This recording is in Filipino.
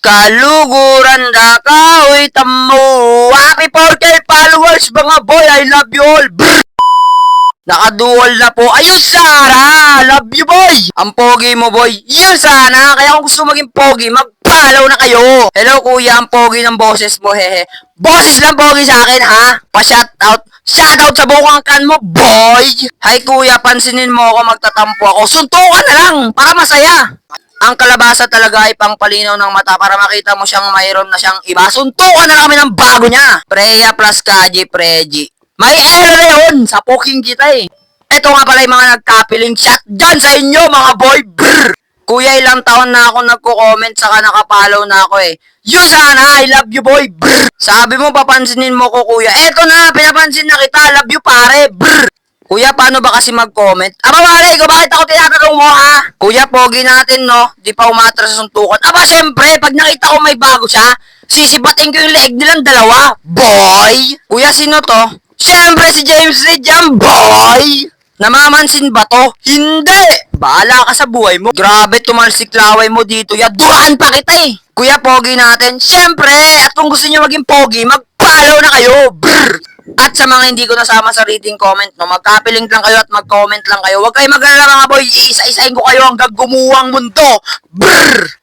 Kaluguran da kaoy tamo. Happy 4K followers mga boy. I love you all. Brr! Nakadual na po. Ayun Sara. Love you boy. Ang pogi mo boy. Yun sana. Kaya kung gusto maging pogi, mag-follow na kayo. Hello kuya. Ang pogi ng boses mo. Hehe. Boses lang pogi sa akin ha. Pa-shoutout. Shoutout sa bukang kan mo boy. Hi kuya. Pansinin mo ako. Magtatampo ako. Suntukan na lang. Para masaya. Ang kalabasa talaga ay pangpalinaw ng mata para makita mo siyang mayroon na siyang iba. Suntukan na kami ng bago niya. Preya plus Kaji Preji. May error yun. Sa poking kita eh. Ito nga pala yung mga nagkapiling shot dyan sa inyo mga boy. Brr! Kuya, ilang taon na ako nagko-comment saka nakapollow na ako eh. You sana, I love you boy. Brr! Sabi mo papansinin mo ko kuya. Eto na, pinapansin na kita. Love you pare. Brr! Kuya, paano ba kasi mag-comment? Aba, wala, ikaw, bakit ako tinatanong mo, ha? Kuya, pogi natin, no? Di pa umatras sa suntukan. Aba, syempre, pag nakita ko may bago siya, sisibatin ko yung leeg nilang dalawa. Boy! Kuya, sino to? Syempre, si James Reid yan, boy! Namamansin ba to? Hindi! Bahala ka sa buhay mo. Grabe, tumalsik laway mo dito. Yaduhan pa kita eh. Kuya, pogi natin. Syempre, at kung gusto niyo maging pogi, mag-follow na kayo. Brr! At sa mga hindi ko nasama sa reading comment, no, magka-link lang kayo at mag-comment lang kayo. Huwag kayo mag-alala mga boy, iisa-isahin ko kayo hanggang gumuwang mundo. Brrr!